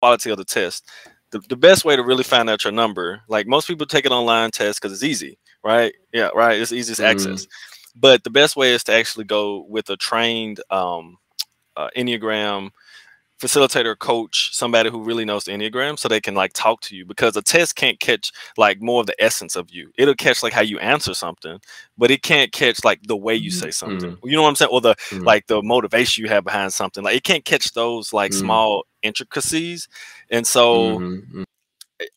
quality of the test. The best way to really find out your number, like most people take an online test because it's easy, right? Yeah, right. It's easiest access. But the best way is to actually go with a trained Enneagram facilitator, coach, somebody who really knows the Enneagram, so they can like talk to you, because a test can't catch like more of the essence of you. It'll catch like how you answer something, but it can't catch like the way you say something. You know what I'm saying? Or the like the motivation you have behind something. Like it can't catch those like small intricacies. And so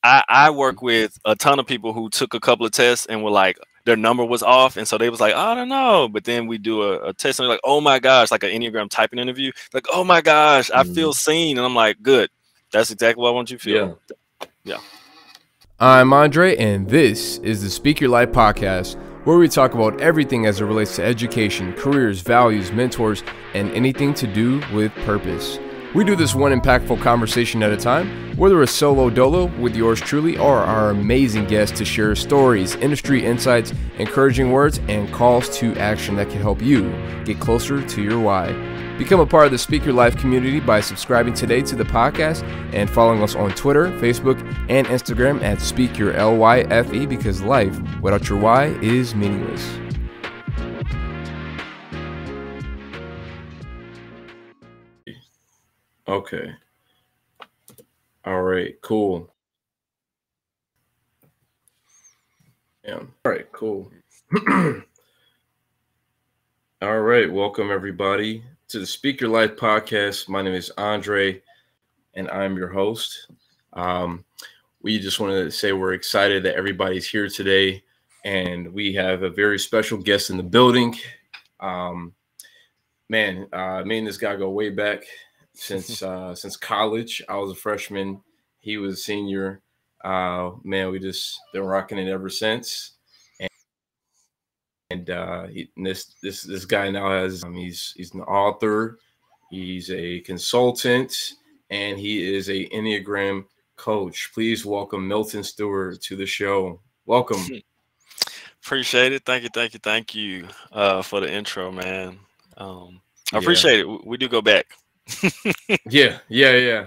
I work with a ton of people who took a couple of tests and were like, their number was off, and so they was like, I don't know. But then we do a test, and they're like, oh my gosh, like an Enneagram typing interview, like, oh my gosh, I feel seen. And I'm like, good, that's exactly what I want you to feel. Yeah. I'm Andre, and this is the Speak Your Life Podcast, where we talk about everything as it relates to education, careers, values, mentors, and anything to do with purpose. We do this one impactful conversation at a time, whether a solo dolo with yours truly or our amazing guests to share stories, industry insights, encouraging words, and calls to action that can help you get closer to your why. Become a part of the Speak Your Life community by subscribing today to the podcast and following us on Twitter, Facebook, and Instagram at Speak Your LYFE, because life without your why is meaningless. Okay. All right, cool. Yeah. All right, cool. All right, welcome everybody to the Speak Your Life Podcast. My name is Andre, and I'm your host. We just wanted to say we're excited that everybody's here today, and we have a very special guest in the building. Me and this guy go way back. Since college. I was a freshman, he was a senior. We just been rocking it ever since. And this guy now has he's an author, he's a consultant, and he is a Enneagram coach. Please welcome Milton Stewart to the show. Welcome. Appreciate it. Thank you for the intro, man. I appreciate it. We do go back. Yeah,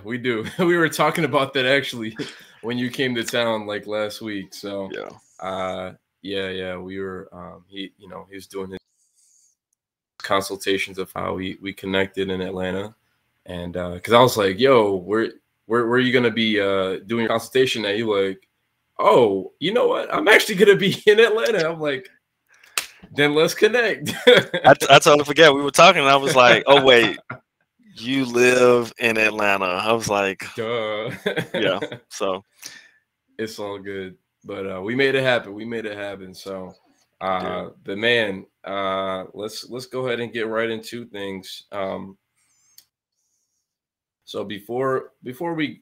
we do. We were talking about that actually when you came to town like last week. So we were he was doing his consultations of how we connected in Atlanta, and because I was like, yo, where are you gonna be doing your consultation at? You like, oh, you know what, I'm actually gonna be in Atlanta. I'm like, then let's connect. I totally forget we were talking, and I was like, oh wait, you live in Atlanta. I was like, duh. Yeah, so it's all good. But we made it happen. So the man, let's go ahead and get right into things. So before we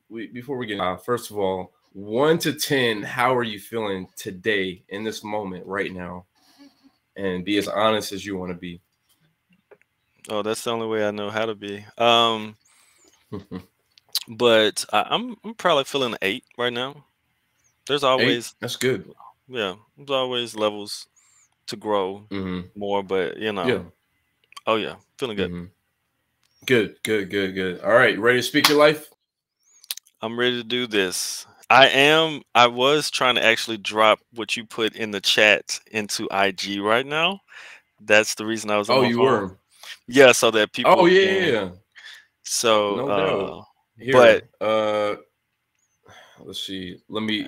get first of all, 1 to 10, how are you feeling today in this moment right now? And be as honest as you want to be. Oh, that's the only way I know how to be. But I'm probably feeling 8 right now. There's always 8? That's good. Yeah, there's always levels to grow more, but oh yeah, feeling good. Good. All right, ready to speak your life? I'm ready to do this. I was trying to actually drop what you put in the chat into IG right now. That's the reason I was on my phone. Were. Yeah, so that people. Oh yeah. So no doubt. Here, but let's see. Let me.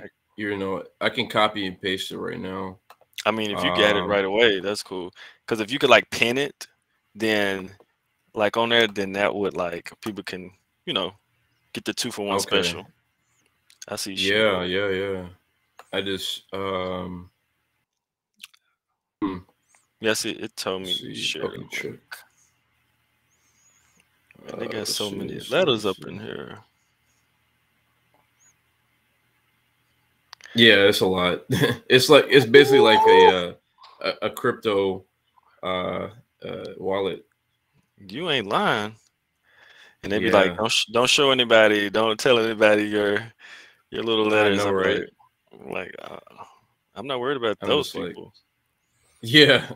I can copy and paste it right now. I mean, if you get it right away, that's cool. Because if you could like pin it, then like on there, then that would like people can get the 2-for-1 special. I see. Yeah. I just Yes, it told me to share. Okay, Man, they got so many letters up in here. Yeah, it's a lot. It's basically like a crypto wallet. You ain't lying. And they be like, don't show anybody, don't tell anybody your little letters. I know, right? Like I'm not worried about those people. Yeah.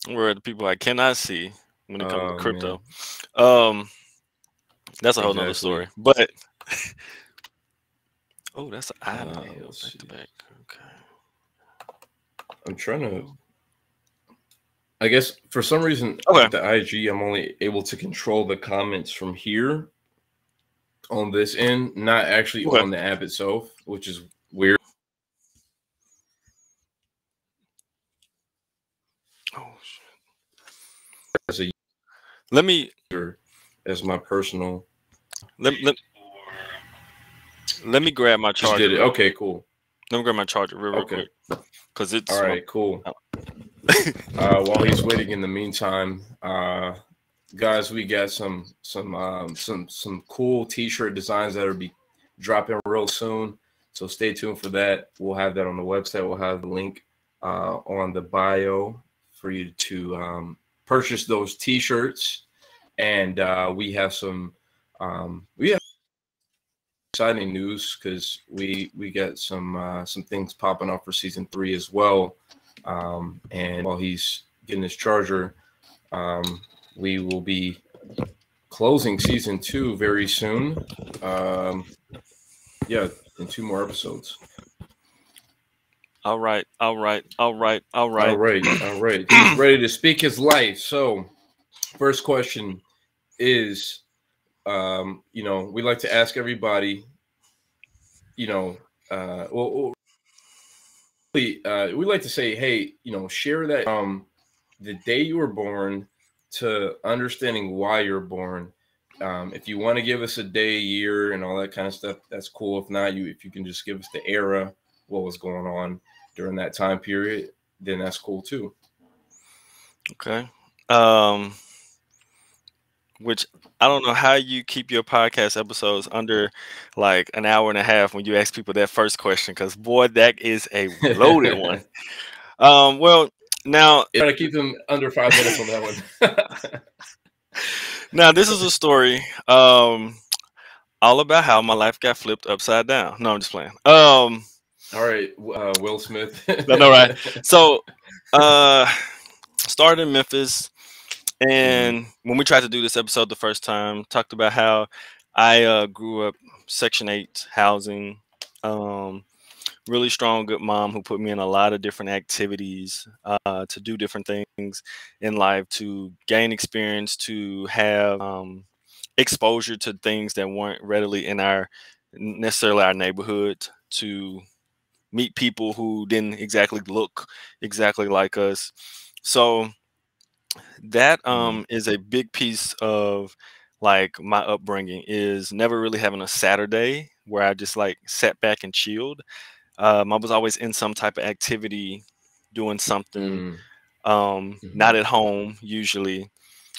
I'm worried about the people I cannot see when it comes to crypto. Man. That's a whole nother story. But Oh, that's an I inhale Let's back see. to back. Okay. I'm trying to. I guess for some reason Okay. with the IG, I'm only able to control the comments from here on this end, not actually Okay. on the app itself, which is weird. Oh shit. As a Let me user, as my personal. let, let, let me grab my Just charger. did it. Okay, cool. Let me grab my charger real Okay. quick. Because it's All right, cool. Oh. While he's waiting in the meantime, guys, we got some cool t-shirt designs that will be dropping real soon. So stay tuned for that. We'll have that on the website. We'll have the link on the bio for you to purchase those t-shirts. And we have some exciting news because we got some things popping up for season 3 as well. And while he's getting his charger, we will be closing season 2 very soon. In 2 more episodes. All right. He's ready to speak his life. So, first question is, we like to ask everybody, we like to say, hey, share that the day you were born to understanding why you're born. If you want to give us a day, year, and all that kind of stuff, that's cool. If not, if you can just give us the era, what was going on during that time period, then that's cool too. Okay. Which I don't know how you keep your podcast episodes under like an hour and a half when you ask people that first question, because boy, that is a loaded one. Well, now try to keep them under 5 minutes on that one. Now this is a story all about how my life got flipped upside down. No, I'm just playing. All right, Will Smith. No, right. So, started in Memphis, and when we tried to do this episode the first time, talked about how I grew up Section 8 housing. Really strong, good mom who put me in a lot of different activities to do different things in life, to gain experience, to have exposure to things that weren't readily in necessarily our neighborhood, to meet people who didn't exactly look exactly like us. So that is a big piece of like my upbringing, is never really having a Saturday where I just like sat back and chilled. I was always in some type of activity, doing something, not at home usually,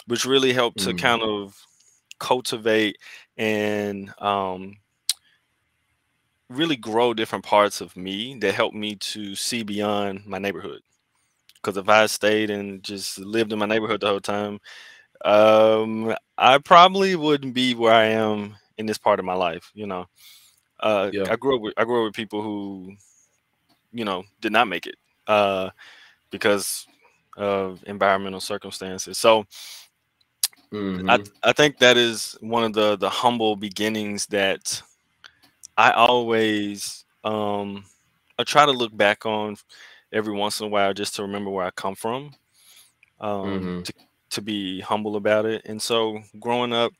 which really helped to kind of cultivate and really grow different parts of me that helped me to see beyond my neighborhood. Because if I stayed and just lived in my neighborhood the whole time, I probably wouldn't be where I am in this part of my life. I grew up with people who, did not make it because of environmental circumstances. So I think that is one of the humble beginnings that I always I try to look back on every once in a while, just to remember where I come from, to be humble about it. And so growing up,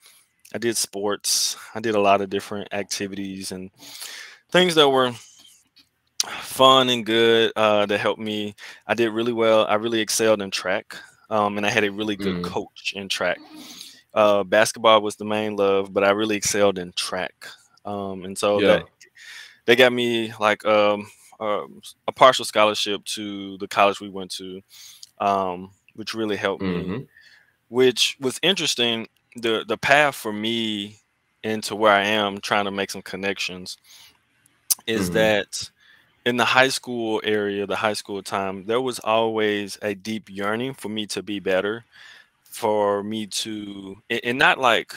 I did sports. I did a lot of different activities and things that were fun and good that helped me. I did really well. I really excelled in track, and I had a really good coach in track. Basketball was the main love, but I really excelled in track, and so that they got me like a partial scholarship to the college we went to, which really helped me. Which was interesting. The path for me into where I am, trying to make some connections, is that in the high school area, the high school time, there was always a deep yearning for me to be better, for me to, and not like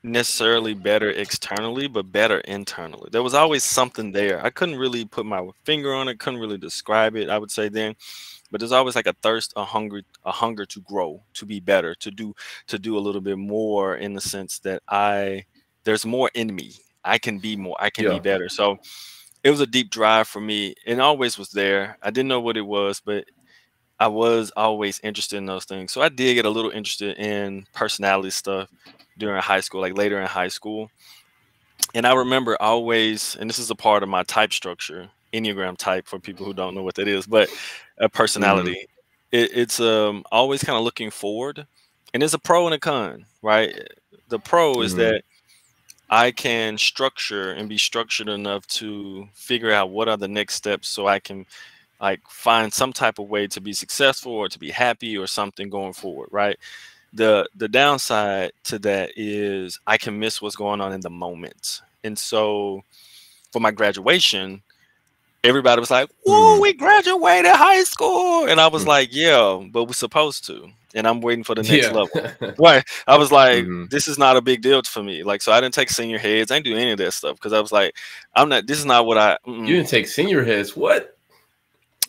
necessarily better externally, but better internally. There was always something there. I couldn't really put my finger on it, couldn't really describe it, I would say then, but there's always like a thirst, a hunger to grow, to be better, to do a little bit more, in the sense that I there's more in me. I can be more. I can be Yeah. better. So it was a deep drive for me, and always was there. I didn't know what it was, but I was always interested in those things. So I did get a little interested in personality stuff during high school, like later in high school. And I remember always, and this is a part of my type structure, Enneagram type for people who don't know what that is, but a Mm-hmm. personality. It's always kind of looking forward, and there's a pro and a con, right? The pro is Mm-hmm. that I can structure and be structured enough to figure out what are the next steps so I can like find some type of way to be successful or to be happy or something going forward, right? The downside to that is I can miss what's going on in the moment. And so for my graduation, everybody was like, "Whoa, Mm-hmm. we graduated high school." And I was like, "Yeah, but we're supposed to." And I'm waiting for the next Yeah. level. Right. I was like, Mm-hmm. this is not a big deal for me. Like, so I didn't take senior heads. I didn't do any of that stuff because I was like, this is not what You didn't take senior heads. What?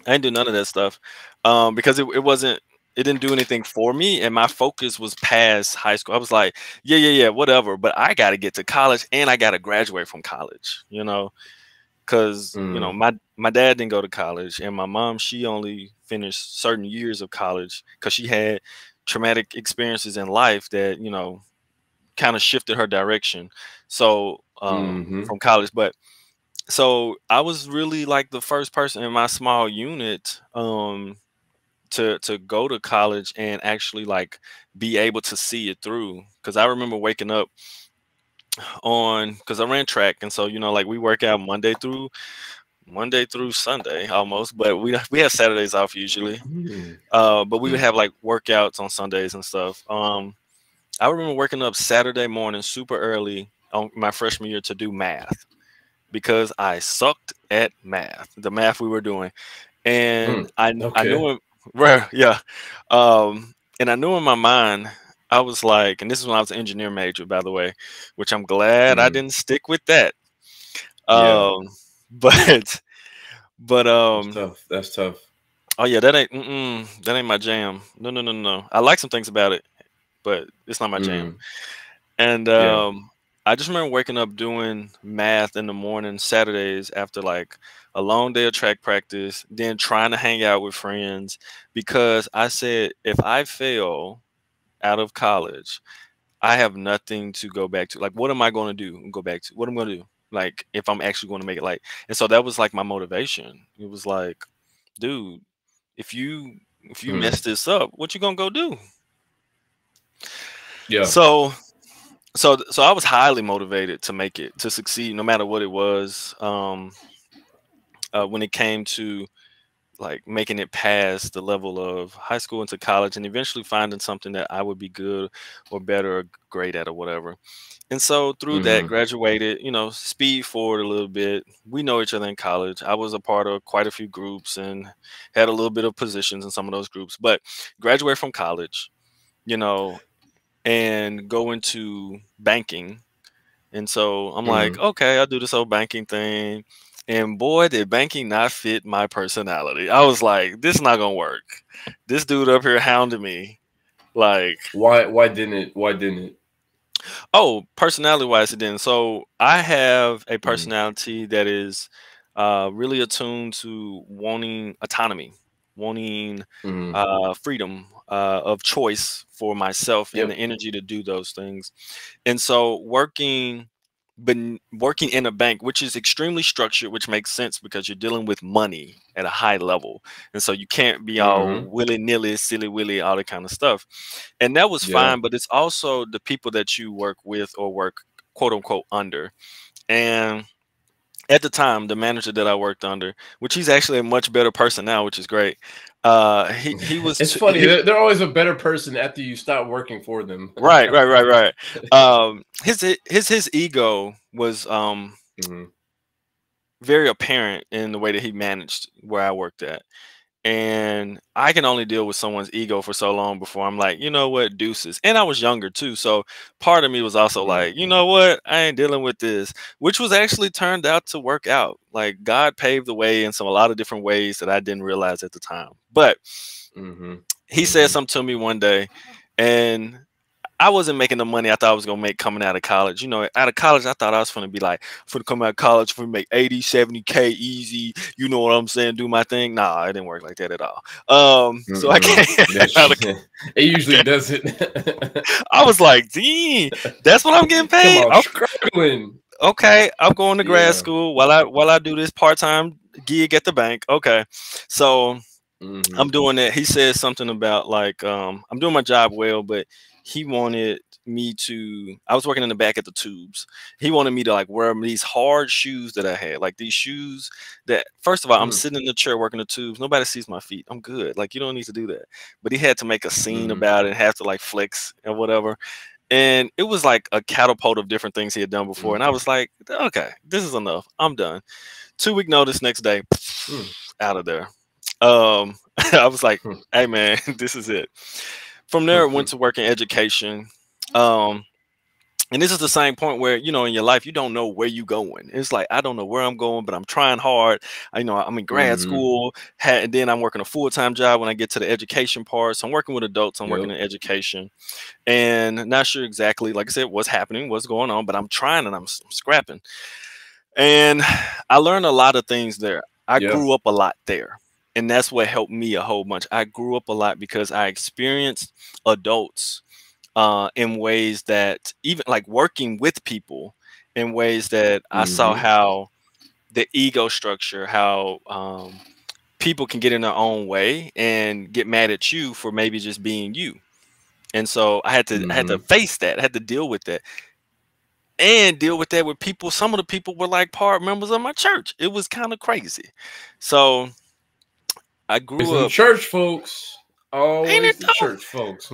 I didn't do none of that stuff. Because it didn't do anything for me. And my focus was past high school. I was like, yeah, whatever. But I got to get to college and I got to graduate from college, because Mm. my dad didn't go to college, and my mom, she only finished certain years of college because she had traumatic experiences in life that kind of shifted her direction. So Mm-hmm. from college, but so I was really like the first person in my small unit to go to college and actually like be able to see it through, because I remember waking up on, because I ran track, and so like we work out Monday through Sunday almost, but we have Saturdays off usually. Mm-hmm. But we would have like workouts on Sundays and stuff. I remember waking up Saturday morning super early on my freshman year to do math because I sucked at math, the math we were doing, and I Okay. knew it. Right, yeah, and I knew in my mind. I was like, and this is when I was an engineer major, by the way, which I'm glad I Mm. didn't stick with that. Yeah. But but That's tough. That's tough. oh yeah, that ain't my jam. No, no, no, no. I like some things about it, but it's not my jam. Mm. And Yeah. I just remember waking up doing math in the morning Saturdays after like a long day of track practice, then trying to hang out with friends, because I said if I fail out of college, I have nothing to go back to. Like, what am I going to do and go back to? What am I going to do? Like, if I'm actually going to make it, like, and so that was like my motivation. It was like, dude, if you Mm. mess this up, what you gonna go do? Yeah. So so I was highly motivated to make it, to succeed, no matter what it was. When it came to like making it past the level of high school into college, and eventually finding something that I would be good or better or great at or whatever. And so through that, Mm-hmm. graduated, speed forward a little bit. We know each other in college. I was a part of quite a few groups and had a little bit of positions in some of those groups, but graduate from college, you know, and go into banking. And so I'm like, Mm-hmm. okay, I'll do this whole banking thing. And boy, did banking not fit my personality. I was like, this is not gonna work. This dude up here hounding me. Like, Why? Why didn't it? Why didn't it? oh, personality wise, it didn't. So I have a Mm. personality that is really attuned to wanting autonomy, wanting Mm. freedom of choice for myself and the Yep. energy to do those things. And so working in a bank, which is extremely structured, which makes sense because you're dealing with money at a high level. And so you can't be all Mm-hmm. willy-nilly, silly-willy, all that kind of stuff. And that was Yeah. fine, but it's also the people that you work with or work quote unquote under. And at the time, the manager that I worked under, which he's actually a much better person now, which is great. He was It's funny. They're always a better person after you stop working for them. right. His ego was Mm-hmm. very apparent in the way that he managed where I worked at. And I can only deal with someone's ego for so long before I'm like, you know what, deuces. And I was younger too. So part of me was also Mm-hmm. like, you know what, I ain't dealing with this, which was actually turned out to work out. Like God paved the way in a lot of different ways that I didn't realize at the time. But Mm-hmm. he said Mm-hmm. something to me one day, and I wasn't making the money I thought I was gonna make coming out of college. You know, out of college, I thought I was gonna be like, for to come out of college, for make 80, 70K easy. You know what I'm saying? Do my thing. Nah, it didn't work like that at all. So I can't. It usually doesn't. I was like, dang, that's what I'm getting paid. Come on, struggling. Okay, I'm going to grad school while I do this part-time gig at the bank. Okay, so I'm doing that. He says something about like I'm doing my job well, but he wanted me to. I was working in the back at the tubes. He wanted me to like wear these hard shoes that I had, like these shoes that. First of all, I'm sitting in the chair working the tubes. Nobody sees my feet. I'm good. Like you don't need to do that. But he had to make a scene about it, and have to like flex and whatever. And it was like a catapult of different things he had done before. And I was like, okay, this is enough. I'm done. 2-week notice, next day, out of there. I was like, hey, man, this is it. From there, I went to work in education. And this is the same point where, you know, in your life, you don't know where you're going. It's like, I don't know where I'm going, but I'm trying hard. You know, I'm in grad school, and then I'm working a full-time job when I get to the education part. So I'm working with adults. I'm working in education. And not sure exactly, like I said, what's happening, what's going on, but I'm trying and I'm scrapping. And I learned a lot of things there. I grew up a lot there. And that's what helped me a whole bunch. I grew up a lot because I experienced adults in ways that even like working with people in ways that I saw how the ego structure, how people can get in their own way and get mad at you for maybe just being you. And so I had to face that. I had to deal with that. And deal with that with people. Some of the people were like part members of my church. It was kind of crazy. So I grew up church folks. Always the church folks.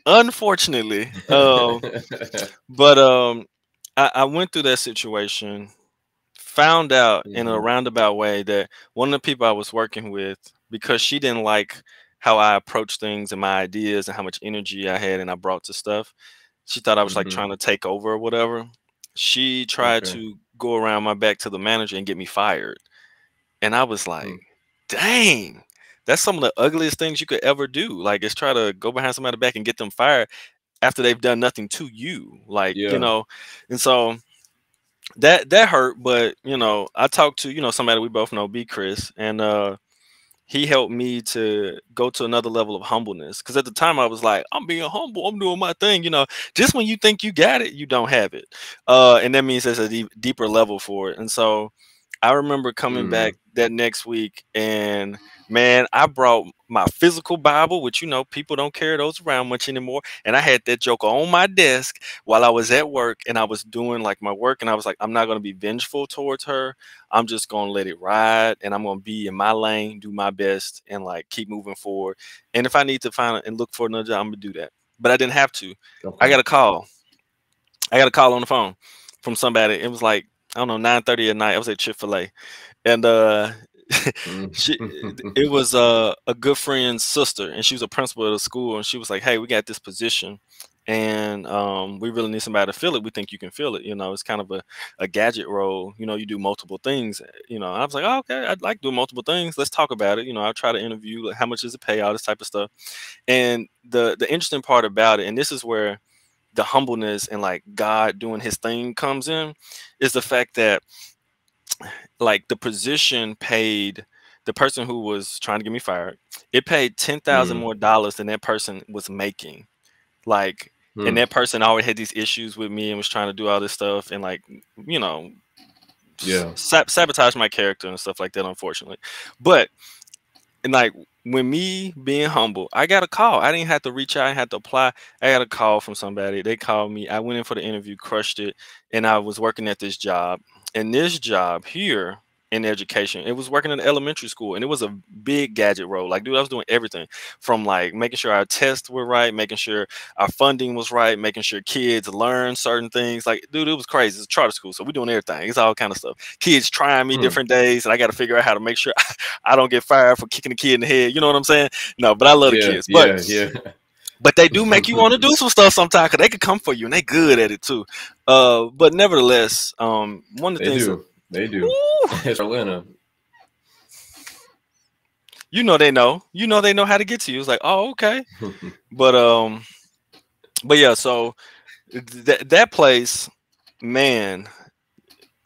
Unfortunately. But I went through that situation, found out in a roundabout way that one of the people I was working with, because she didn't like how I approached things and my ideas and how much energy I had and I brought to stuff. She thought I was like trying to take over or whatever. She tried to go around my back to the manager and get me fired. And I was like, dang, that's some of the ugliest things you could ever do. Like, is try to go behind somebody's back and get them fired after they've done nothing to you. Like, you know, and so that hurt. But, you know, I talked to, you know, somebody we both know, B. Chris, and he helped me to go to another level of humbleness. Because at the time I was like, I'm being humble. I'm doing my thing. You know, just when you think you got it, you don't have it. And that means there's a deeper level for it. And so I remember coming back that next week and, man, I brought my physical Bible, which, you know, people don't carry those around much anymore. And I had that joker on my desk while I was at work and I was doing like my work. And I was like, I'm not going to be vengeful towards her. I'm just going to let it ride and I'm going to be in my lane, do my best and like keep moving forward. And if I need to find and look for another job, I'm going to do that. But I didn't have to. I got a call. I got a call on the phone from somebody. It was like, I don't know, 9:30 at night. I was at Chick-fil-A. And it was a good friend's sister, and she was a principal of the school. And she was like, hey, we got this position, and we really need somebody to fill it. We think you can fill it. You know, it's kind of a gadget role. You know, you do multiple things. You know, I was like, oh, okay, I'd like doing multiple things. Let's talk about it. You know, I'll try to interview, like, how much does it pay, all this type of stuff. And the interesting part about it, and this is where the humbleness and like God doing his thing comes in, is the fact that like the position paid the person who was trying to get me fired, it paid $10,000 more than that person was making. Like, and that person always had these issues with me and was trying to do all this stuff and like, you know, sabotage my character and stuff like that, unfortunately. But and like when me being humble, I got a call. I didn't have to reach out. I had to apply. I got a call from somebody. They called me. I went in for the interview, crushed it. And I was working at this job. And this job here in education, it was working in an elementary school. And it was a big gadget role. Like, dude, I was doing everything from like making sure our tests were right, making sure our funding was right, making sure kids learn certain things. Like, dude, it was crazy. It's a charter school. So we're doing everything. It's all kind of stuff. Kids trying me different days. And I got to figure out how to make sure I don't get fired for kicking the kid in the head. You know what I'm saying? No, but I love the kids. But they do make you want to do some stuff sometimes because they could come for you and they good at it too. But nevertheless, one of the things they do. It's Atlanta. You know they know how to get to you. It's like, oh, okay. But But yeah, so that place, man,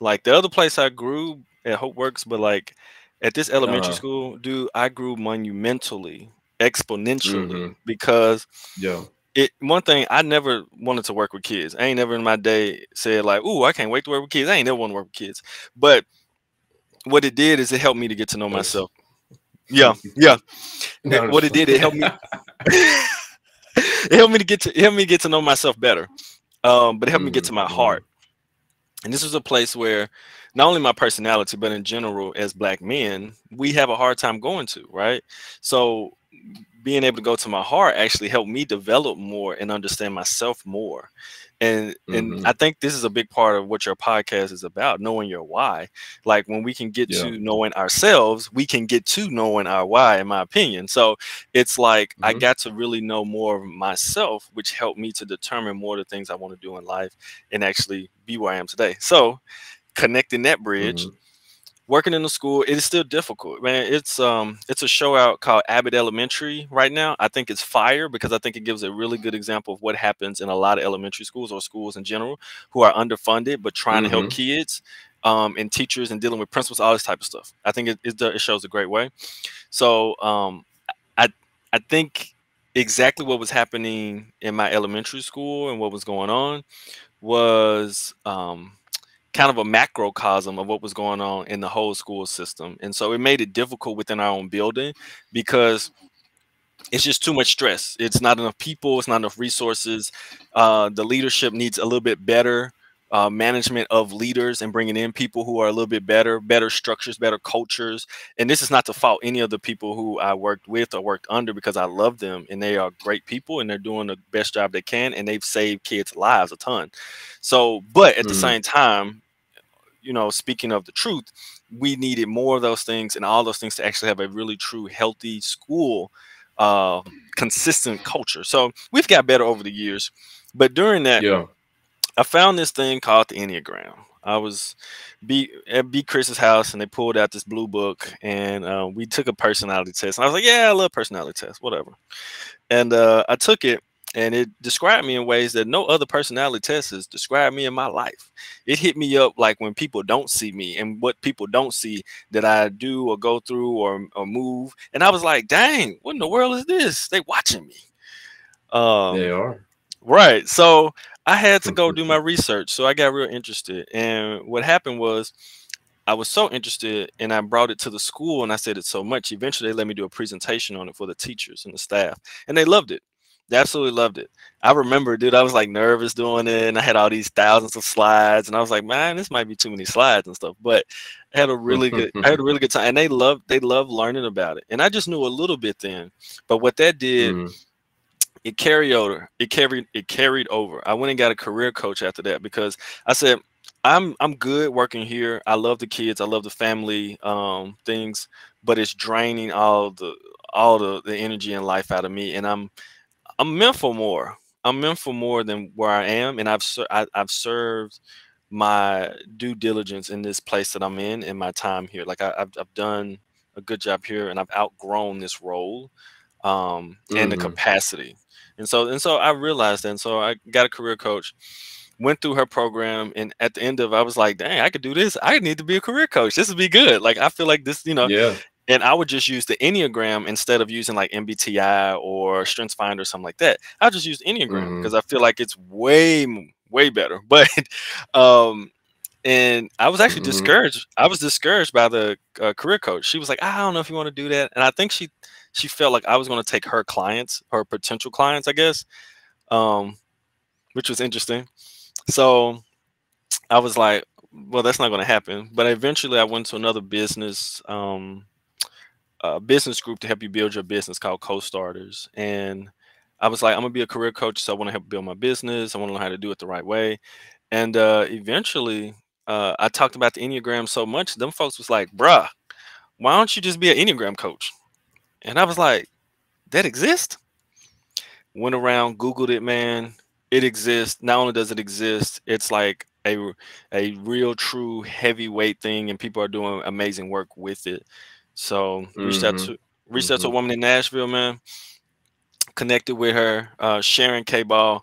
like the other place I grew at Hope Works, but like at this elementary Uh-huh. school, dude, I grew monumentally, exponentially, Mm-hmm. because Yeah. one thing, I never wanted to work with kids. I ain't never in my day said like, "Ooh, I can't wait to work with kids." I ain't never want to work with kids. But what it did is it helped me to get to know That's myself. Yeah, yeah. no, I'm What just it did, it helped me. It helped me get to know myself better. But it helped me get to my mm-hmm. heart. And this was a place where not only my personality, but in general, as Black men, we have a hard time going to, right? So being able to go to my heart actually helped me develop more and understand myself more. And Mm-hmm. I think this is a big part of what your podcast is about, knowing your why. Like when we can get Yeah. to knowing ourselves, we can get to knowing our why, in my opinion. So it's like I Mm-hmm. got to really know more of myself, which helped me to determine more of the things I want to do in life and actually be where I am today. So connecting that bridge, Mm-hmm. working in the school, it is still difficult, man. It's a show out called Abbott Elementary right now. I think it's fire because I think it gives a really good example of what happens in a lot of elementary schools or schools in general who are underfunded but trying to help Mm-hmm. kids, and teachers and dealing with principals, all this type of stuff. I think it shows a great way. So I I think exactly what was happening in my elementary school and what was going on was kind of a macrocosm of what was going on in the whole school system. And so it made it difficult within our own building because it's just too much stress. It's not enough people, it's not enough resources. The leadership needs a little bit better management of leaders and bringing in people who are a little bit better structures, better cultures. And this is not to fault any of the people who I worked with or worked under, because I love them and they are great people and they're doing the best job they can and they've saved kids' lives a ton. So, but at the Mm-hmm. same time, speaking of the truth, we needed more of those things and all those things to actually have a really true healthy school, uh, consistent culture. So we've got better over the years, but during that, Yeah. I found this thing called the Enneagram. I was at B Chris's house and they pulled out this blue book and we took a personality test. And I was like, yeah, I love personality tests, whatever. And I took it and it described me in ways that no other personality test has described me in my life. It hit me up like when people don't see me and what people don't see that I do or go through or move. And I was like, dang, what in the world is this? They watching me. They Um, are. right. So I had to go do my research. So I got real interested. And what happened was I was so interested and I brought it to the school and I said it so much. Eventually, they let me do a presentation on it for the teachers and the staff, and they loved it. They absolutely loved it. I remember, dude, I was like nervous doing it and I had all these thousands of slides and I was like, man, this might be too many slides and stuff. But I had a really good time and they loved learning about it. And I just knew a little bit then. But what that did, Mm-hmm. it carried over. It carried over. I went and got a career coach after that because I said, I'm good working here. I love the kids. I love the family things, but it's draining all the energy and life out of me. And I'm meant for more. I'm meant for more than where I am, and I've served my due diligence in this place that I'm in my time here. Like I've done a good job here, and I've outgrown this role, and the Mm-hmm. capacity. And so I realized that. And so I got a career coach, went through her program, and at the end of it, I was like, dang, I could do this. I need to be a career coach. This would be good. Like I feel like this. Yeah. And I would just use the Enneagram instead of using like MBTI or StrengthsFinder or something like that. I just use Enneagram Mm-hmm. because I feel like it's way better. But um, and I was actually Mm-hmm. discouraged. I was discouraged by the career coach. She was like, I don't know if you want to do that. And I think she felt like I was going to take her clients, her potential clients, I guess, um, which was interesting. So I was like, well, that's not going to happen. But eventually, I went to another business group to help you build your business called Co-Starters. And I was like, I'm gonna be a career coach, so I want to help build my business. I want to learn how to do it the right way. And eventually, I talked about the Enneagram so much, them folks was like, bruh, why don't you just be an Enneagram coach? And I was like, that exists? Went around, Googled it, man. It exists. Not only does it exist, it's like a real true heavyweight thing, and people are doing amazing work with it. So Mm-hmm. reached out to Mm-hmm. a woman in Nashville, man. Connected with her, Sharon K. Ball,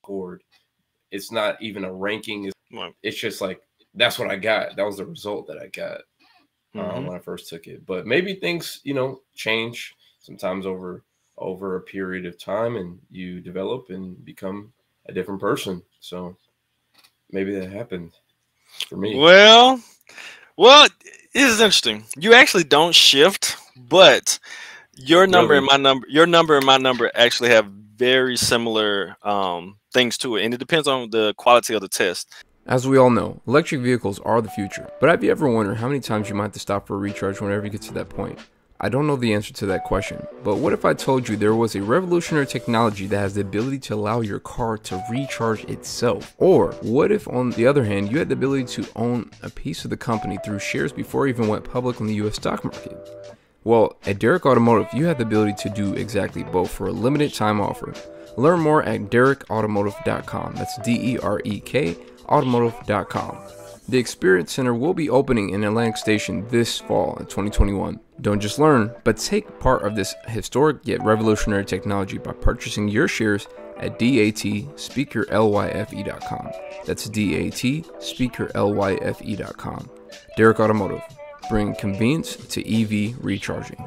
board. It's not even a ranking. Right. It's just like, that's what I got. That was the result that I got when I first took it. But maybe things, change sometimes over a period of time, and you develop and become a different person. So maybe that happened for me. Well, this is interesting. You actually don't shift, but your number and my number actually have very similar things to it, and it depends on the quality of the test. As we all know, electric vehicles are the future, but have you ever wondered how many times you might have to stop for a recharge whenever you get to that point? I don't know the answer to that question, but what if I told you there was a revolutionary technology that has the ability to allow your car to recharge itself? Or what if, on the other hand, you had the ability to own a piece of the company through shares before it even went public on the US stock market? Well, at Derek Automotive, you have the ability to do exactly both for a limited time offer. Learn more at derekautomotive.com. That's DEREK automotive.com. The Experience Center will be opening in Atlantic Station this fall in 2021. Don't just learn, but take part of this historic yet revolutionary technology by purchasing your shares at DATSpeakerLYFE.com. That's DATSpeakerLYFE.com. Derek Automotive, bringing convenience to EV recharging.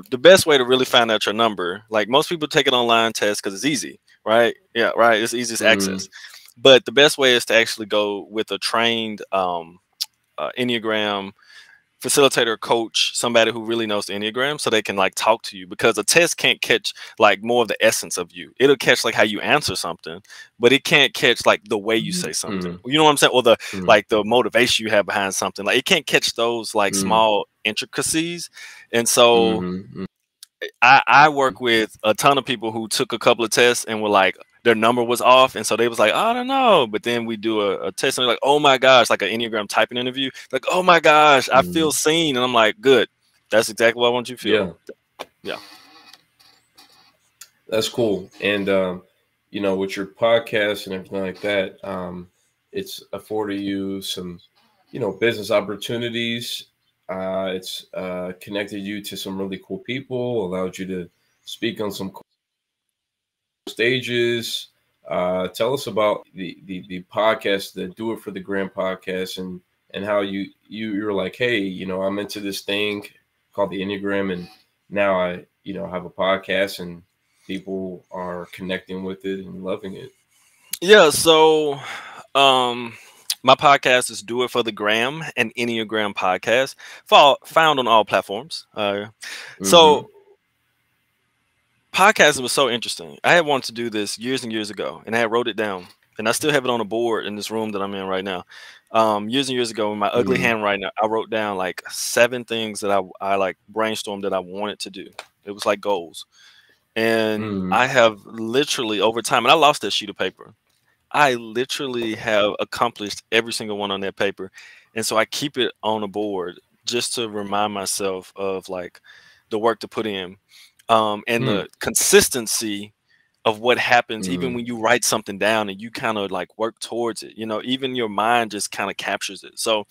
The best way to really find out your number, like most people take an online test because it's easy, right? Yeah, right. It's easiest access. But the best way is to actually go with a trained Enneagram facilitator, coach, somebody who really knows the Enneagram, so they can like talk to you, because a test can't catch like more of the essence of you. It'll catch like how you answer something, but it can't catch like the way you say something. You know what I'm saying? Or the like the motivation you have behind something. Like it can't catch those like small intricacies. And so I work with a ton of people who took a couple of tests and were like, their number was off, and so they was like, I don't know. But then we do a test, and they're like, oh my gosh, like an Enneagram typing interview, like, oh my gosh, I feel seen. And I'm like, good, that's exactly what I want you to feel. Yeah. That's cool. And with your podcast and everything like that, it's afforded you some business opportunities. It's connected you to some really cool people, allowed you to speak on some cool stages. Tell us about the podcast, the Do It for the Gram podcast, and how you're like, hey, I'm into this thing called the Enneagram, and now I have a podcast and people are connecting with it and loving it. Yeah. So my podcast is Do It for the Gram, an Enneagram podcast, found on all platforms. So podcasting was so interesting. I had wanted to do this years and years ago, and I had wrote it down, and I still have it on a board in this room that I'm in right now. Years and years ago, in my ugly handwriting, I wrote down like 7 things that I like brainstormed that I wanted to do. It was like goals. And I have literally over time, and I lost that sheet of paper, I literally have accomplished every single one on that paper. And so I keep it on a board just to remind myself of like the work to put in. And the consistency of what happens, even when you write something down and you kind of like work towards it, even your mind just kind of captures it. So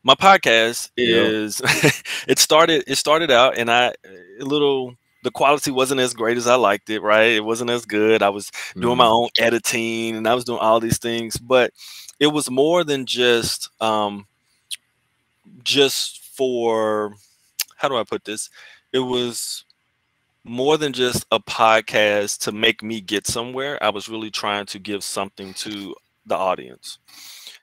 my podcast is, it started out, and the quality wasn't as great as I liked it, right? It wasn't as good. I was doing my own editing and I was doing all these things, but it was more than just for, how do I put this? It was more than just a podcast to make me get somewhere. I was really trying to give something to the audience.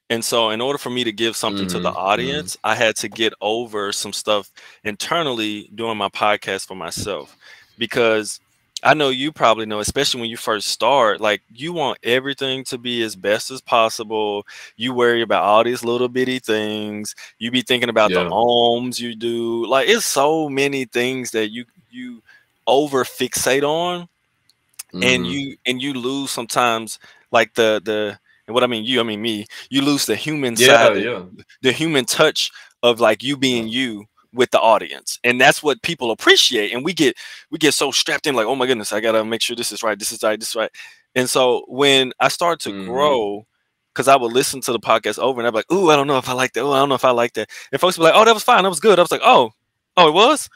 And so in order for me to give something to the audience, I had to get over some stuff internally doing my podcast for myself, because I know you probably know, especially when you first start, like you want everything to be as best as possible. You worry about all these little bitty things. You be thinking about the ohms you do. Like it's so many things that you over fixate on, and you lose sometimes like the and what I mean me, you lose the human side, the human touch of like you being you with the audience. And that's what people appreciate. And we get so strapped in like, oh my goodness, I gotta make sure this is right, this is right, this is right. And so when I start to grow, because I would listen to the podcast over and I'd be like, ooh, I don't know if I like that. Oh, I don't know if I like that. And folks would be like, oh, that was fine. That was good. I was like, oh, it was.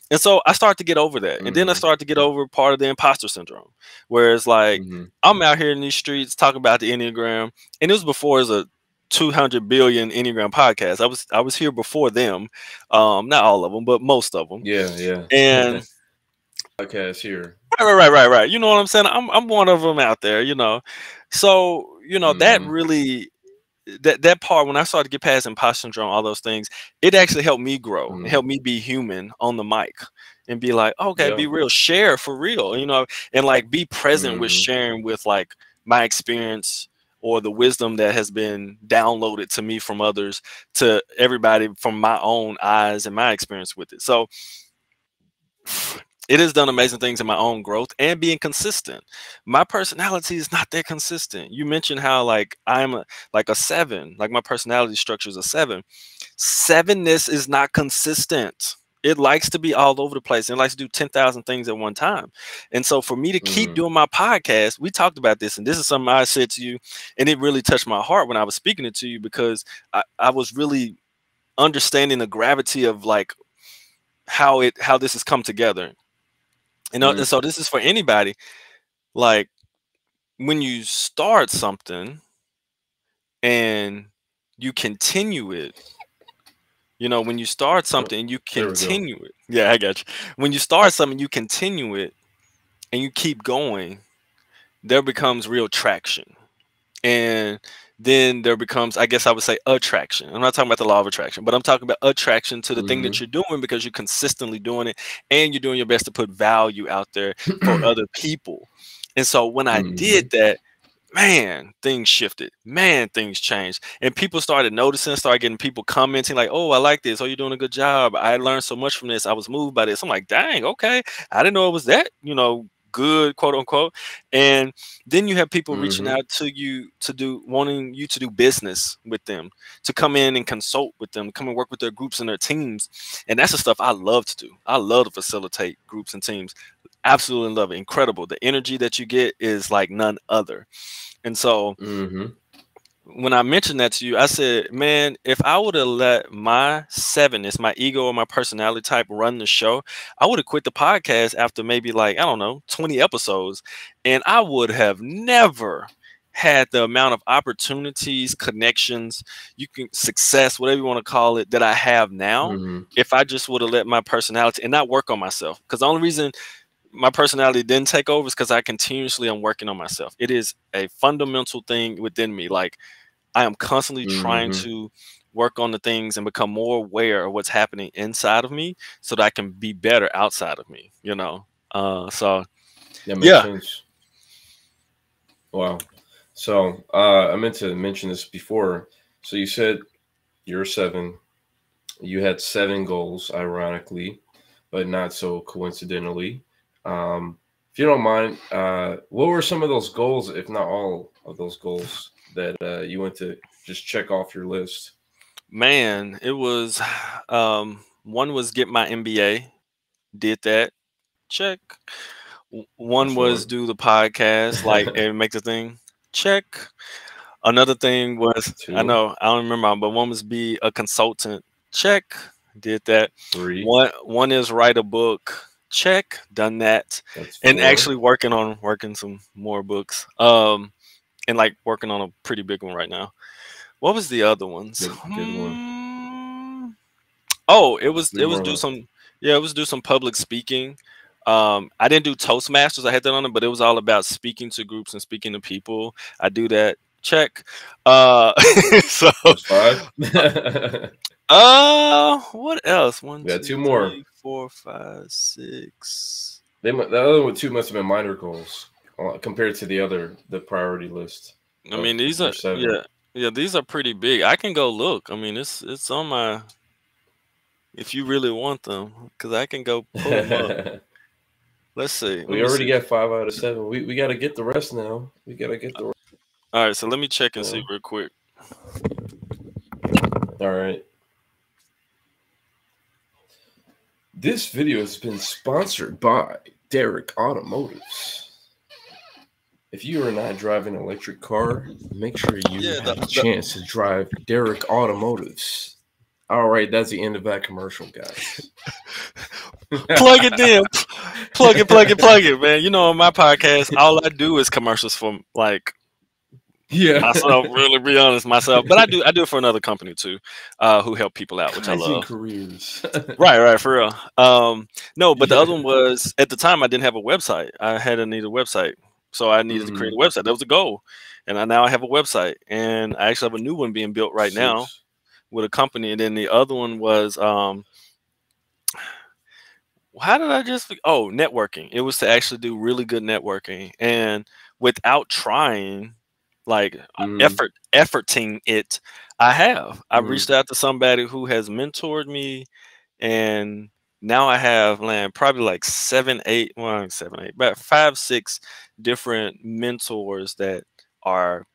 And so I started to get over that. And then I started to get over part of the imposter syndrome, where it's like, I'm out here in these streets talking about the Enneagram. And it was before it was a 200 billion Enneagram podcast. I was here before them. Not all of them, but most of them. Yeah. And podcast here. Right. You know what I'm saying? I'm one of them out there, you know. So, you know, that really that part, when I started to get past imposter syndrome, all those things, it actually helped me grow. It helped me be human on the mic and be like, okay, be real, share for real, you know, and like be present with sharing with like my experience or the wisdom that has been downloaded to me from others to everybody from my own eyes and my experience with it. So it has done amazing things in my own growth and being consistent. My personality is not that consistent. You mentioned how like I'm a 7, like my personality structure is a 7. 7ness is not consistent. It likes to be all over the place. It likes to do 10,000 things at one time. And so for me to keep doing my podcast, we talked about this, and this is something I said to you, and it really touched my heart when I was speaking it to you, because I was really understanding the gravity of like how this has come together. You know, and so this is for anybody. Like when you start something and you continue it, you know, when you start something and you continue it. Yeah, I got you. When you start something, you continue it and you keep going, there becomes real traction. And then there becomes, I guess I would say, attraction. I'm not talking about the law of attraction, but I'm talking about attraction to the thing that you're doing, because you're consistently doing it and you're doing your best to put value out there for other people. And so when I did that, man, things shifted. Man, things changed. And people started noticing, started getting people commenting like, oh, I like this. Oh, you're doing a good job. I learned so much from this. I was moved by this. I'm like, dang, okay. I didn't know it was that, you know, good, quote unquote. And then you have people reaching out to you wanting you to do business with them, to come in and consult with them, come and work with their groups and their teams. And that's the stuff I love to do. I love to facilitate groups and teams. Absolutely love it. Incredible. The energy that you get is like none other. And so when I mentioned that to you, I said, man, if I would have let my 7ness, my ego or my personality type run the show, I would have quit the podcast after maybe like, I don't know, 20 episodes. And I would have never had the amount of opportunities, connections, success, whatever you want to call it, that I have now, if I just would have let my personality and not work on myself. Because the only reason my personality didn't take over is because I continuously am working on myself. It is a fundamental thing within me. Like I am constantly trying to work on the things and become more aware of what's happening inside of me so that I can be better outside of me, you know? So that makes sense. Wow. So I meant to mention this before. So you said you're 7. You had 7 goals, ironically, but not so coincidentally. If you don't mind, what were some of those goals, if not all of those goals, that you went to just check off your list? Man, it was one was get my MBA, did that, check. One was do the podcast, like and make the thing, check. Another thing was 2. I don't remember, but one was be a consultant, check, did that. 3. One is write a book, check, done that. And actually working some more books, and like working on a pretty big one right now. What was the other ones? Good one. Oh, it was do some public speaking. I didn't do Toastmasters. I had that on it, but it was all about speaking to groups and speaking to people. I do that. Check. So 5. What else? 1, 2, 2 more. 3, 4, 5, 6. The other 2 must have been minor goals compared to the priority list. I mean, these are 7. Yeah, these are pretty big. I can go look. I mean, it's on my, if you really want them, because I can go pull them up. Let's see. We already got 5 out of 7. We got to get the rest now. We got to get the rest. All right, so let me check and see real quick. All right. This video has been sponsored by Derek Automotives. if you are not driving an electric car, make sure you Yeah, have a chance to drive Derek Automotives. All right, that's the end of that commercial, guys. plug it in, plug it, man. You know, on my podcast, all I do is commercials for like myself. Really, be honest, myself. But I do it for another company too, who help people out, which I love. Careers. Right, for real. No, but the Yeah. other one was at the time I didn't have a website. I had to need a website, so I needed to create a website. That was a goal, and now I have a website, and I actually have a new one being built right now with a company. And then the other one was how did I just networking. It was to actually do really good networking, and without trying, like efforting it, I reached out to somebody who has mentored me, and now I have probably like 7, 8, well, 7, 8, about 5, 6 different mentors that are,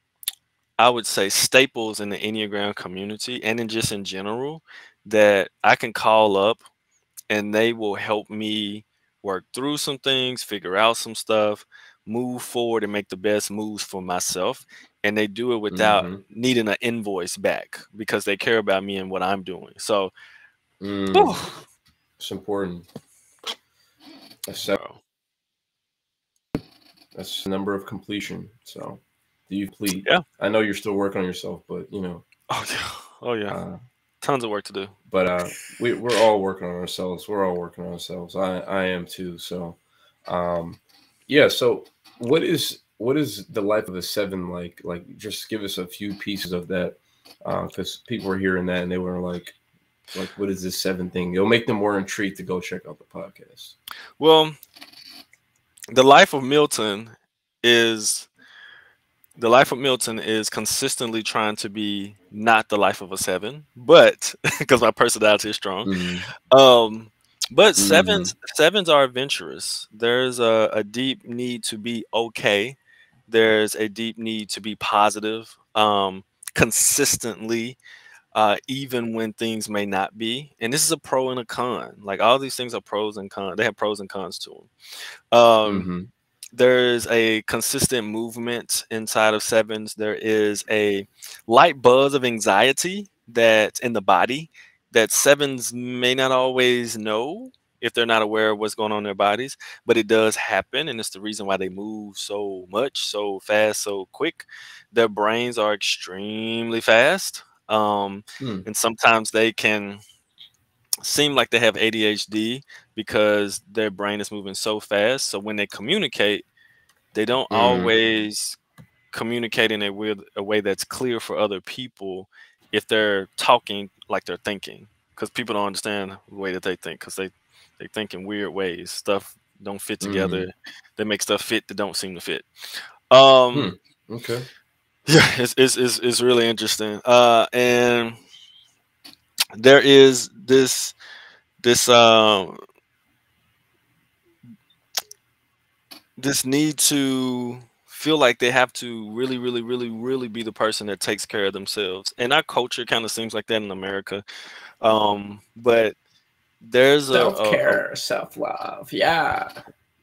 I would say, staples in the Enneagram community and in general, that I can call up and they will help me work through some things, figure out some stuff, move forward and make the best moves for myself. And they do it without needing an invoice back because they care about me and what I'm doing. So it's important. That's the number of completion. So do you complete? Yeah. I know you're still working on yourself, but you know. Oh yeah. Tons of work to do. But we're all working on ourselves. We're all working on ourselves. I am too. So yeah. So what is the life of a 7 like? Like, just give us a few pieces of that, because people were hearing that and they were like, what is this 7 thing? It'll make them more intrigued to go check out the podcast. Well, the life of Milton is consistently trying to be not the life of a 7, but because my personality is strong. But sevens are adventurous. There's a deep need to be okay. There's a deep need to be positive, consistently, even when things may not be. And this is a pro and a con. Like, all these things are pros and cons. They have pros and cons to them. There's a consistent movement inside of 7s. There is a light buzz of anxiety that's in the body that 7s may not always know if they're not aware of what's going on in their bodies, but it does happen. And it's the reason why they move so much, so fast, so quick. Their brains are extremely fast. And sometimes they can seem like they have ADHD because their brain is moving so fast. So when they communicate, they don't always communicate in a way that's clear for other people if they're talking like they're thinking, because people don't understand the way that they think, because they think in weird ways. Stuff don't fit together. They make stuff fit that don't seem to fit. Okay. Yeah, it's really interesting. And there is this need to feel like they have to really be the person that takes care of themselves. And our culture kind of seems like that in America. But there's self-care, self-love. Yeah.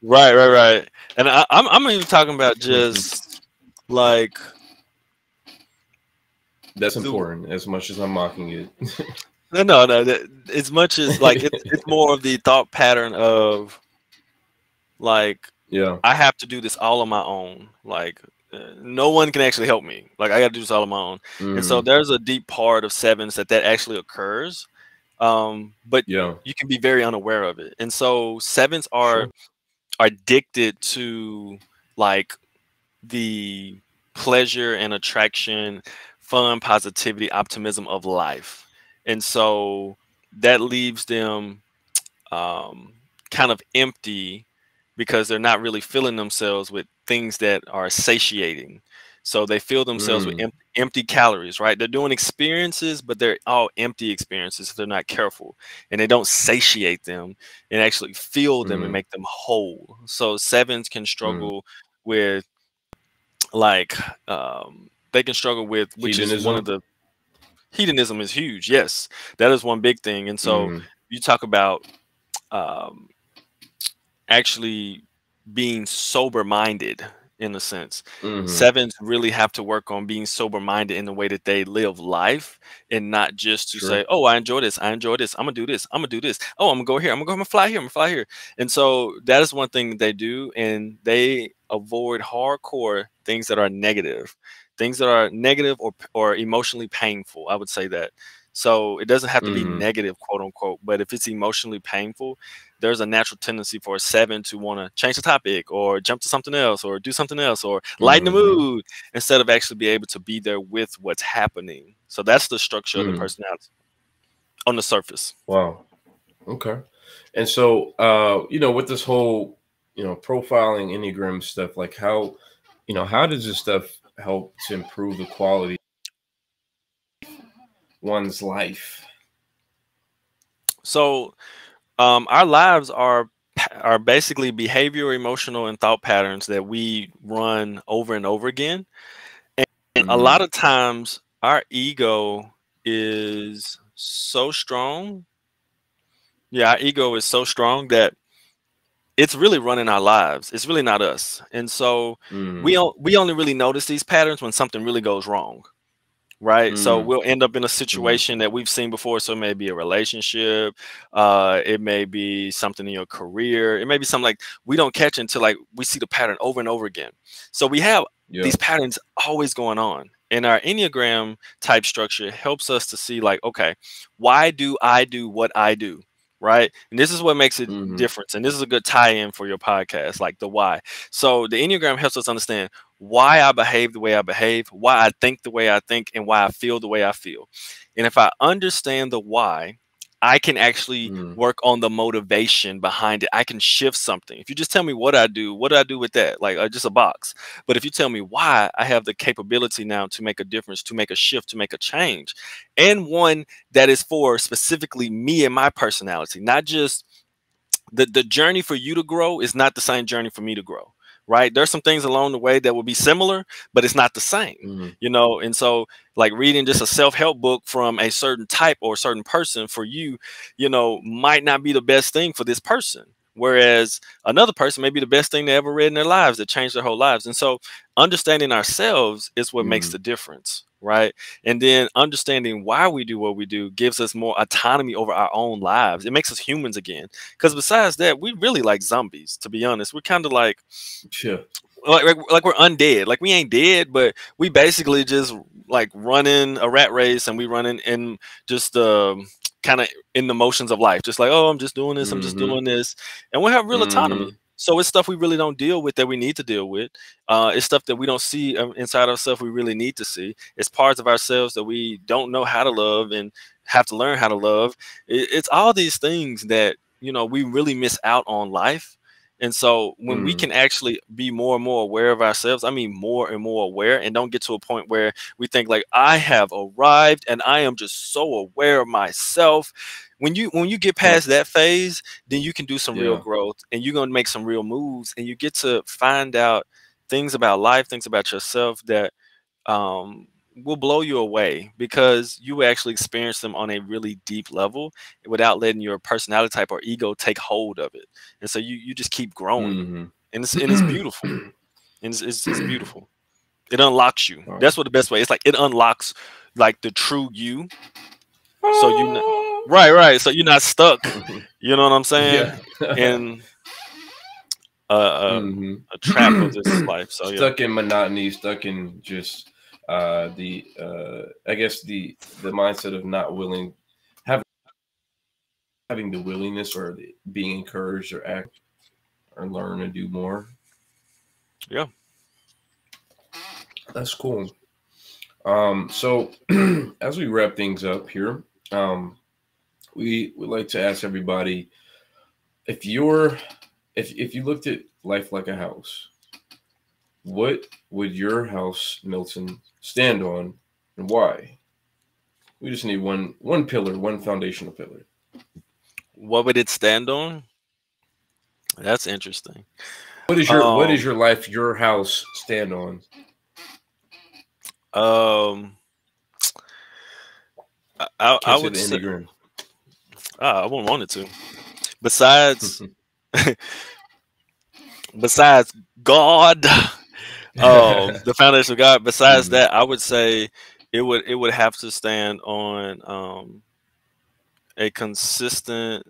Right. And I'm even talking about just like, that's important, as much as I'm mocking it. No. As much as like it's more of the thought pattern of like, I have to do this all on my own. Like, no one can actually help me. Like, I got to do this all on my own. And so there's a deep part of 7s that actually occurs. But you can be very unaware of it. And so 7s are addicted to like the pleasure and attraction, fun, positivity, optimism of life. And so that leaves them kind of empty, because they're not really filling themselves with things that are satiating. So they fill themselves with empty calories, right? They're doing experiences, but they're all empty experiences if they're not careful. And they don't satiate them and actually fill them and make them whole. So 7s can struggle with like, they can struggle with, which is one of the, hedonism is huge. Yes, that is one big thing. And so you talk about actually being sober minded in a sense. Mm-hmm. Sevens really have to work on being sober-minded in the way that they live life, and not just to say, oh, I enjoy this, I enjoy this, I'm gonna do this, I'm gonna do this, oh, I'm gonna go here, I'm gonna fly here, I'm gonna fly here. And so that is one thing that they do, and they avoid hardcore things that are negative, or emotionally painful, I would say that. So it doesn't have to be negative, quote unquote, but if it's emotionally painful, there's a natural tendency for a 7 to want to change the topic or jump to something else or do something else or lighten the mood instead of actually be able to be there with what's happening. So that's the structure of the personality on the surface. Wow. Okay. And so, with this whole, profiling Enneagram stuff, like how does this stuff help to improve the quality of one's life? So our lives are basically behavioral, emotional, and thought patterns that we run over and over again. And a lot of times our ego is so strong. Yeah, our ego is so strong that it's really running our lives. It's really not us. And so we only really notice these patterns when something really goes wrong. Right. So we'll end up in a situation that we've seen before. So it may be a relationship. It may be something in your career. It may be something like we don't catch until like we see the pattern over and over again. So we have these patterns always going on. And our Enneagram type structure helps us to see like, okay, why do I do what I do? Right. And this is what makes it different. And this is a good tie-in for your podcast, like the why. So the Enneagram helps us understand why I behave the way I behave, why I think the way I think, and why I feel the way I feel. And if I understand the why, I can actually work on the motivation behind it. I can shift something. If you just tell me what do I do with that? Like just a box. But if you tell me why, I have the capability now to make a difference, to make a shift, to make a change. And one that is for specifically me and my personality, not just the journey for you to grow is not the same journey for me to grow. Right. There's some things along the way that will be similar, but it's not the same, And so like reading just a self-help book from a certain type or a certain person for you, might not be the best thing for this person. Whereas another person may be the best thing they ever read in their lives that changed their whole lives. And so understanding ourselves is what makes the difference. Right. And then understanding why we do what we do gives us more autonomy over our own lives. It makes us humans again. Because besides that, we really like zombies, to be honest. We're kind of like, like we're undead. Like we ain't dead, but we basically just like running a rat race and we running in just kind of in the motions of life. Just like, oh, I'm just doing this. I'm just doing this. And we have real autonomy. So it's stuff we really don't deal with that we need to deal with. It's stuff that we don't see inside ourselves we really need to see. It's parts of ourselves that we don't know how to love and have to learn how to love. It's all these things that, we really miss out on life. And so when we can actually be more and more aware of ourselves, I mean, more and more aware, and don't get to a point where we think like I have arrived and I am just so aware of myself. When you get past that phase, then you can do some real growth and you're going to make some real moves and you get to find out things about life, things about yourself that will blow you away because you actually experience them on a really deep level without letting your personality type or ego take hold of it. And so you just keep growing and it's beautiful. And it's beautiful. It unlocks you. That's what the best way. It's like it unlocks like the true you. So you know. Right. So you're not stuck. You know what I'm saying? In a trap of this life. So stuck in monotony, stuck in just I guess the mindset of not willing, having the willingness or being encouraged or act or learn to do more. Yeah, that's cool. So as we wrap things up here, we would like to ask everybody if you looked at life like a house, what would your house, Milton, stand on and why? We just need one pillar, one foundational pillar. What would it stand on? That's interesting. What is your life, your house stand on? I would say, I wouldn't want it to. Besides God, The foundation of God. Besides that, I would say it would have to stand on a consistent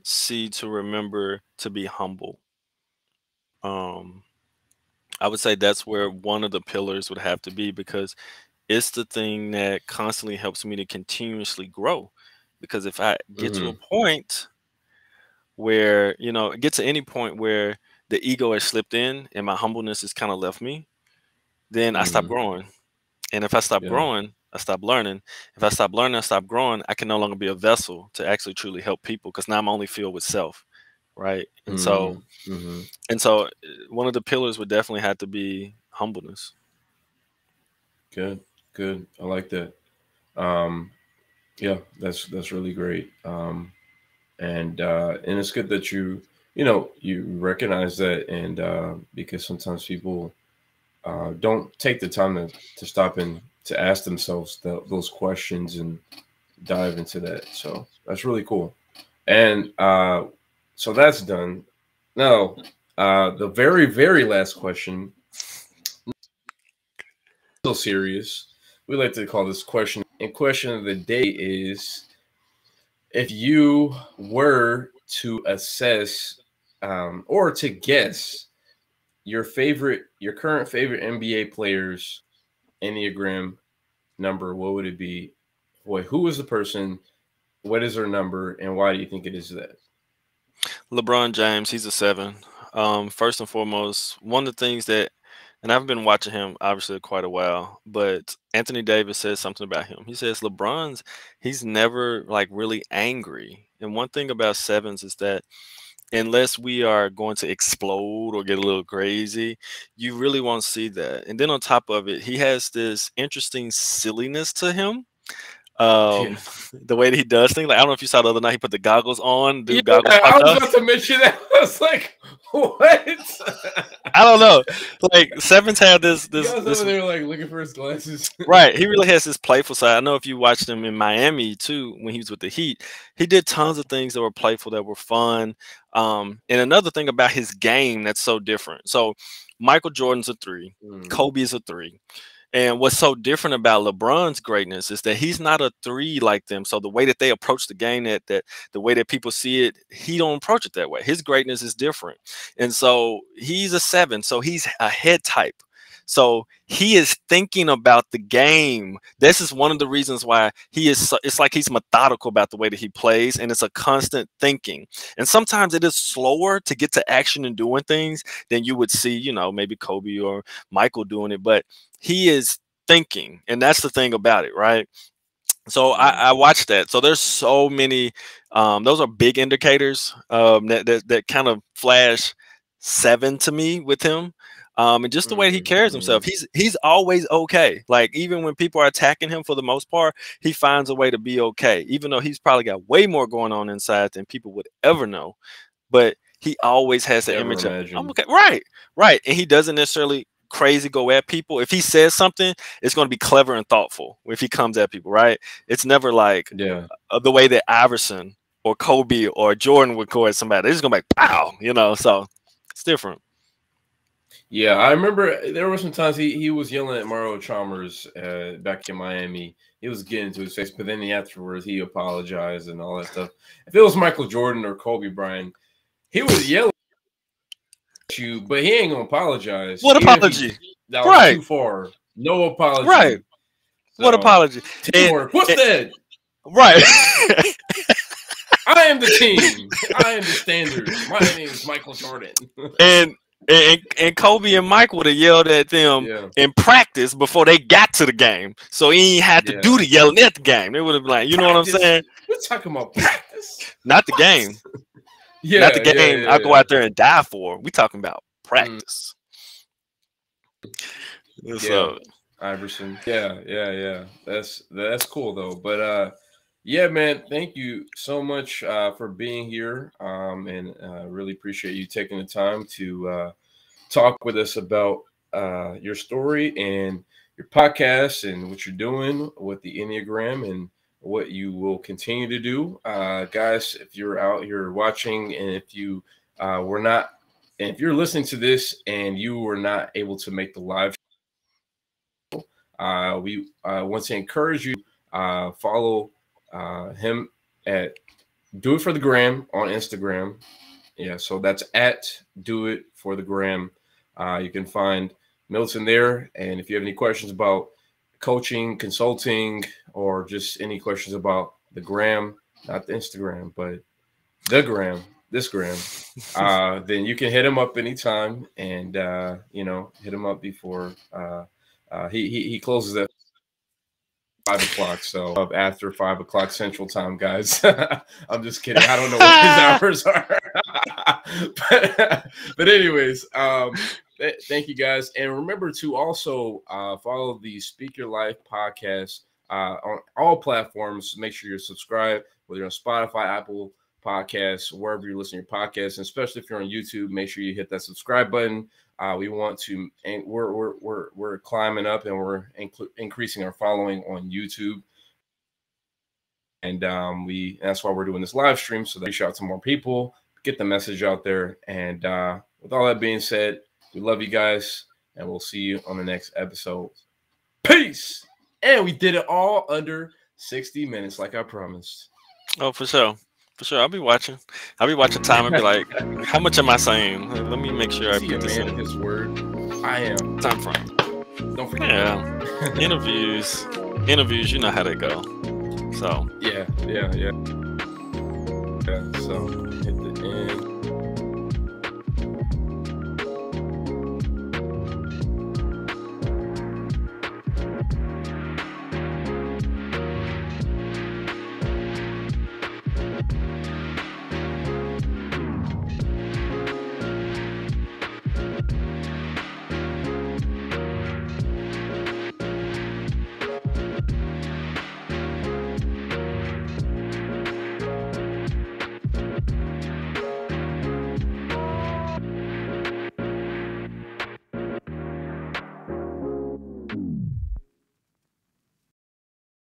C to remember to be humble. I would say that's where one of the pillars would have to be, because it's the thing that constantly helps me to continuously grow. Because if I get to a point where, get to any point where the ego has slipped in and my humbleness has kind of left me, then I stop growing. And if I stop growing, I stop learning. If I stop learning, I stop growing. I can no longer be a vessel to actually truly help people, because now I'm only filled with self, right? And so one of the pillars would definitely have to be humbleness. Good. I like that. Yeah, that's really great. And it's good that you recognize that, and because sometimes people don't take the time to stop and to ask themselves those questions and dive into that. So that's really cool. And so that's done. Now, the very, very last question, so serious. We like to call this question. And question of the day is, if you were to assess or to guess your current favorite NBA players' Enneagram number, what would it be? Who is the person? What is their number, and why do you think it is that? LeBron James, he's a 7. First and foremost, one of the things that, and I've been watching him obviously quite a while, but Anthony Davis says something about him. He says he's never like really angry. And one thing about 7s is that unless we are going to explode or get a little crazy, you really won't see that. And then on top of it, he has this interesting silliness to him. The way that he does things, like I don't know if you saw the other night, he put the goggles on. Goggles I was about to mention that. I was like, what? I don't know. Like 7s have this over there like looking for his glasses. Right. He really has this playful side. I know if you watched him in Miami too, when he was with the Heat, he did tons of things that were playful, that were fun. And another thing about his game that's so different. So Michael Jordan's a 3, Kobe is a 3. And what's so different about LeBron's greatness is that he's not a 3 like them. So the way that they approach the game, that the way that people see it, he don't approach it that way. His greatness is different. And so he's a 7. So he's a head type. So he is thinking about the game. This is one of the reasons why it's like he's methodical about the way that he plays, and it's a constant thinking. And sometimes it is slower to get to action and doing things than you would see, maybe Kobe or Michael doing it, but he is thinking, and that's the thing about it, right? So I watched that. So there's so many, those are big indicators that kind of flash 7 to me with him. And just the way he carries himself, he's always okay. Like even when people are attacking him, for the most part, he finds a way to be okay, even though he's probably got way more going on inside than people would ever know. But he always has the image of, I'm okay, right. And he doesn't necessarily crazy go at people. If he says something, it's going to be clever and thoughtful. If he comes at people, right, it's never like the way that Iverson or Kobe or Jordan would go at somebody. They're just gonna be like, pow, so it's different. Yeah, I remember there were some times he was yelling at Mario Chalmers back in Miami. He was getting into his face, but then afterwards he apologized and all that stuff. If it was Michael Jordan or Kobe Bryant, he was yelling at you, but he ain't gonna apologize. What apology? That was too far. No apology. Right. So, what apology? Teamwork. What's that? Right. I am the team. I am the standard. My name is Michael Jordan. And Kobe and Mike would have yelled at them in practice before they got to the game. So he ain't had to do the yelling at the game. They would have been like, you know what I'm saying? We're talking about practice. Not the game. Not the game I go out there and die for. We talking about practice. So Iverson. Yeah. That's cool though. But yeah, man, thank you so much for being here. And really appreciate you taking the time to talk with us about your story and your podcast and what you're doing with the Enneagram and what you will continue to do. Guys, if you're out here watching and if you were not And if you're listening to this and you were not able to make the live, we want to encourage you follow him at Do It For The Gram on Instagram. Yeah, so that's at Do It For The Gram. You can find Milton there. And if you have any questions about coaching, consulting, or just any questions about the gram, not the Instagram, but the gram, this gram, then you can hit him up anytime and, hit him up before he closes at 5 o'clock. So after 5 o'clock Central Time, guys. I'm just kidding. I don't know what his hours are. but anyways, thank you guys. And remember to also follow the Speak Your Life podcast on all platforms. Make sure you're subscribed, whether you're on Spotify, Apple Podcasts, wherever you're listening to your podcasts, and especially if you're on YouTube, make sure you hit that subscribe button. We want to, and we're climbing up, and we're increasing our following on YouTube, and that's why we're doing this live stream, so that we reach out to more people, get the message out there. And with all that being said, we love you guys, and we'll see you on the next episode. Peace. And we did it all under 60 minutes, like I promised. Oh, for sure. For sure. I'll be watching time and be like, how much am I saying? Let me make sure I get this in. His word. I am. Time frame. Don't forget. Yeah. Interviews, you know how they go. So. Yeah. So hit the end.